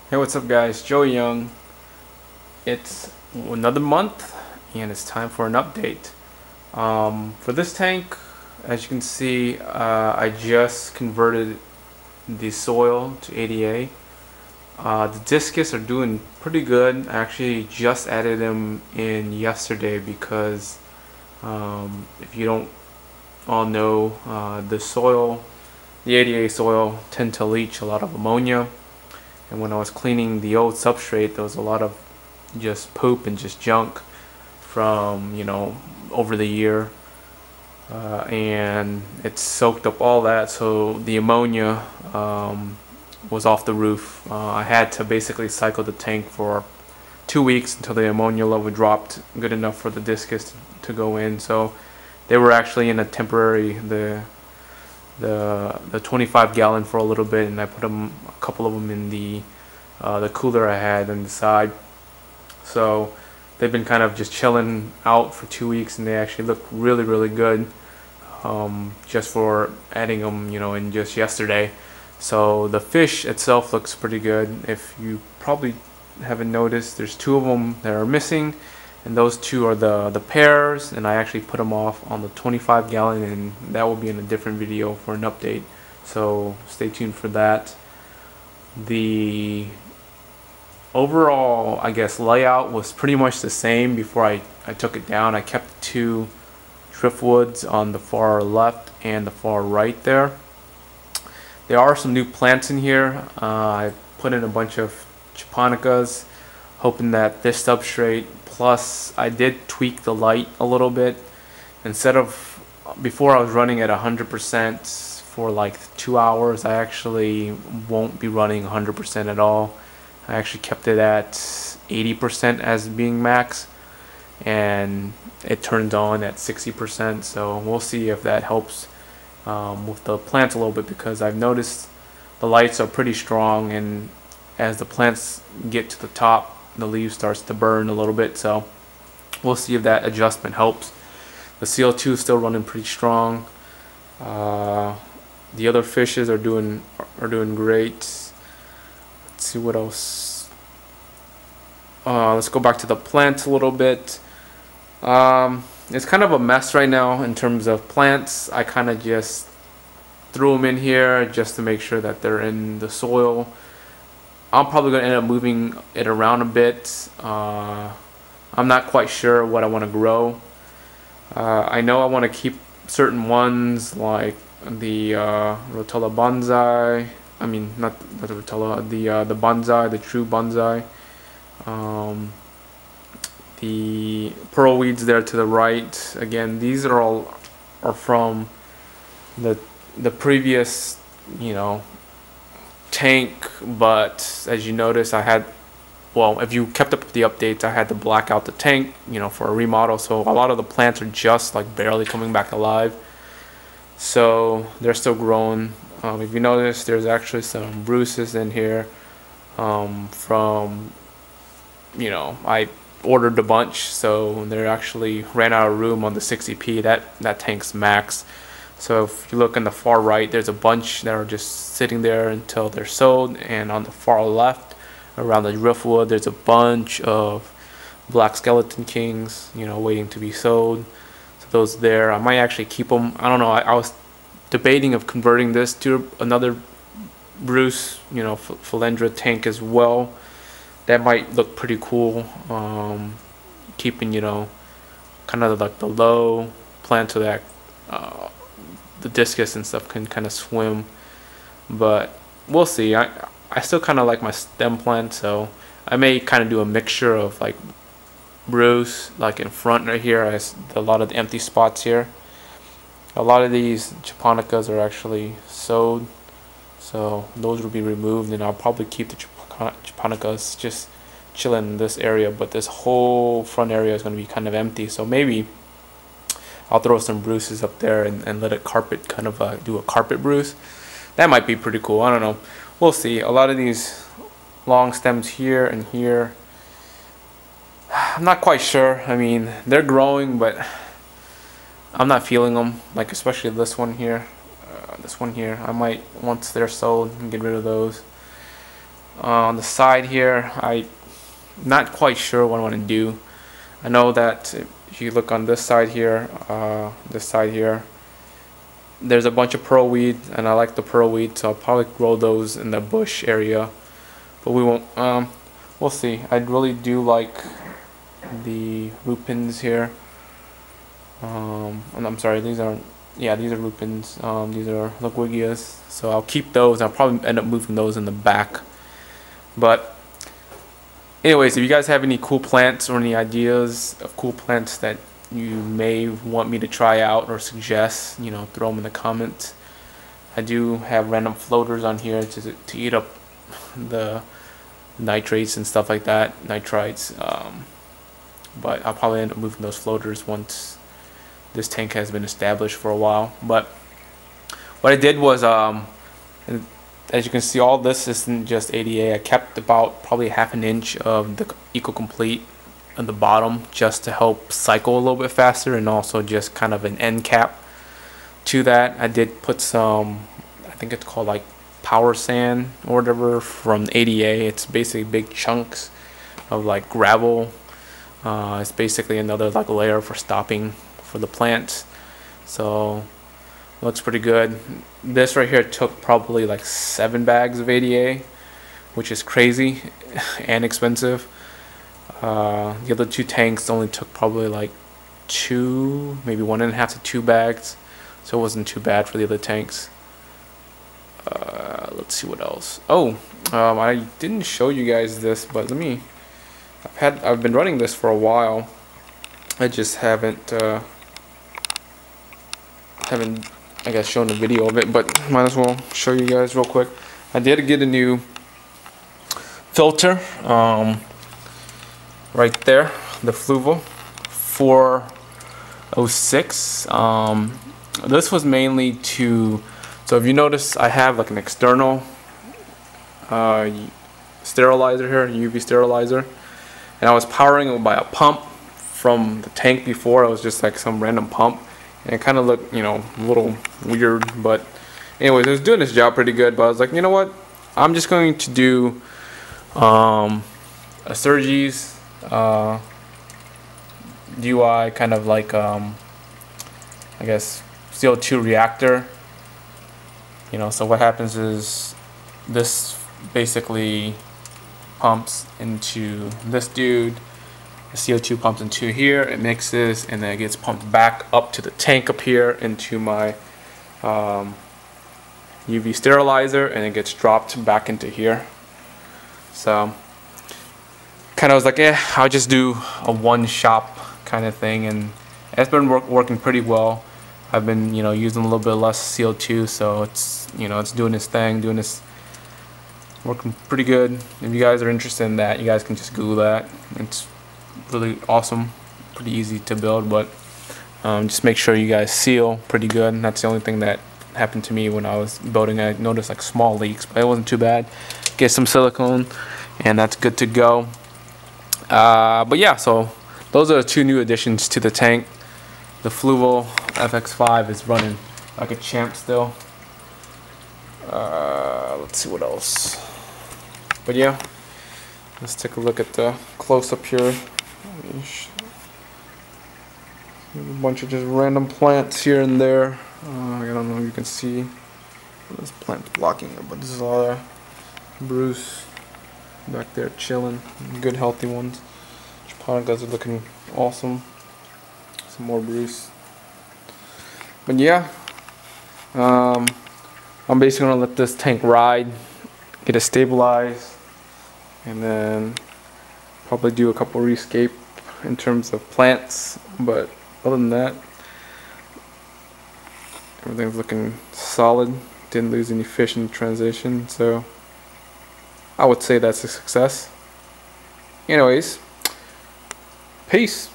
Hey, what's up, guys? Joe Young. It's another month, and it's time for an update. For this tank, as you can see, I just converted the soil to ADA. The discus are doing pretty good. I actually just added them in yesterday because if you don't all know, the ADA soil, tend to leach a lot of ammonia. And when I was cleaning the old substrate, there was a lot of just poop and just junk from, over the year. And it soaked up all that, so the ammonia was off the roof. I had to basically cycle the tank for 2 weeks until the ammonia level dropped good enough for the discus to go in. So they were actually in a temporary, the 25 gallon for a little bit, and I put a couple of them in the cooler I had on the side. So they've been kind of just chilling out for 2 weeks, and they actually look really good, just for adding them in just yesterday. So the fish itself looks pretty good. If you probably haven't noticed, there's two of them that are missing, and those two are the pairs, and I actually put them off on the 25 gallon, and that will be in a different video for an update, so stay tuned for that. The overall, I guess, layout was pretty much the same before I took it down. I kept two driftwoods on the far left and the far right there. There are some new plants in here. I put in a bunch of japonicas, hoping that this substrate, plus I did tweak the light a little bit. Instead of, before I was running at 100% for like 2 hours, I actually won't be running 100% at all. I actually kept it at 80% as being max, and it turns on at 60%. So we'll see if that helps with the plants a little bit, because I've noticed the lights are pretty strong, and as the plants get to the top, the leaves starts to burn a little bit. So we'll see if that adjustment helps. The CO2 is still running pretty strong. The other fishes are doing great. Let's see what else. Let's go back to the plants a little bit. It's kind of a mess right now in terms of plants. I kind of just threw them in here just to make sure that they're in the soil. I'm probably going to end up moving it around a bit. I'm not quite sure what I want to grow. I know I want to keep certain ones, like the rotella bonsai. I mean, not the rotella, the bonsai, the true bonsai. The pearl weeds there to the right. Again, these are all from the previous, tank. But as you notice, I had, well, if you kept up with the updates, I had to black out the tank, for a remodel. So a lot of the plants are just like barely coming back alive. So they're still growing. If you notice, there's actually some bruises in here from, I ordered a bunch, so they actually ran out of room on the 60p. That tank's max. So if you look on the far right, there's a bunch that are just sitting there until they're sold, and on the far left, around the driftwood, there's a bunch of black skeleton kings, waiting to be sold. So those there, I might actually keep them. I don't know. I was debating of converting this to another Bruce, Philendra tank as well. That might look pretty cool. Keeping, kind of like the low plant so that the discus and stuff can kind of swim. But we'll see. I still kind of like my stem plant, so I may kind of do a mixture of like Bruce, like in front right here, as a lot of the empty spots here. A lot of these japonicas are actually sowed, so those will be removed, and I'll probably keep the japonicas just chilling in this area, but this whole front area is going to be kind of empty. So maybe I'll throw some Bruces up there and let it carpet, kind of do a carpet Bruce. That might be pretty cool. I don't know. We'll see. A lot of these long stems here and here, I'm not quite sure. I mean, they're growing, but I'm not feeling them. Like especially this one here. I might, once they're sold, get rid of those. On the side here, I'm not quite sure what I want to do. I know that if you look on this side here, there's a bunch of pearl weed, and I like the pearl weed, so I'll probably grow those in the bush area. But we won't. We'll see. I really do like the lupins here. I'm sorry, these aren't. Yeah, these are lupins. These are Loquigias. So I'll keep those. I'll probably end up moving those in the back. But anyways, if you guys have any cool plants or any ideas of cool plants that you may want me to try out or suggest, you know, throw them in the comments. I do have random floaters on here to eat up the nitrates and stuff like that, nitrites. But I'll probably end up moving those floaters once this tank has been established for a while. But what I did was, as you can see, all this isn't just ADA. I kept about probably half an inch of the Eco-Complete at the bottom just to help cycle a little bit faster, and also just kind of an end cap to that. I did put some, I think it's called like power sand or whatever from ADA. It's basically big chunks of like gravel. It's basically another like layer for stopping for the plants. So looks pretty good. This right here took probably like 7 bags of ADA, which is crazy and expensive. The other 2 tanks only took probably like 2, maybe 1.5 to 2 bags, so it wasn't too bad for the other tanks. Let's see what else. Oh, I didn't show you guys this, but I've been running this for a while. I just haven't I guess shown a video of it, but might as well show you guys real quick. I did get a new filter, right there, the Fluval 406. This was mainly to, so if you notice, I have like an external sterilizer here, UV sterilizer, and I was powering it by a pump from the tank before. It was just like some random pump, and it kind of looked, you know, a little weird, but anyways, it was doing its job pretty good. But I was like, you know what, I'm just going to do a Sergi's DUI kind of like I guess CO2 reactor. You know, so what happens is this basically pumps into this dude, the CO2 pumps into here, it mixes, and then it gets pumped back up to the tank up here into my UV sterilizer, and it gets dropped back into here. So kind of was like, I'll just do a one shop kind of thing, and it's been working pretty well. I've been, you know, using a little bit less CO2, so it's, you know, it's doing its thing, working pretty good. If you guys are interested in that, you guys can just Google that. It's really awesome, pretty easy to build, but just make sure you guys seal pretty good. And that's the only thing that happened to me when I was building. I noticed like small leaks, but it wasn't too bad. Get some silicone, and that's good to go. But yeah, so those are the 2 new additions to the tank. The Fluval FX5 is running like a champ still. Let's see what else. But yeah, let's take a look at the close-up here. A bunch of just random plants here and there. I don't know if you can see. This plant's blocking it, but this is all Bruce back there chilling. Good healthy ones. Japonicas are looking awesome. Some more Bruce. But yeah, I'm basically gonna let this tank ride, get it stabilized, and then probably do a couple rescape in terms of plants. But other than that, everything's looking solid. Didn't lose any fish in transition, so I would say that's a success. Anyways, peace.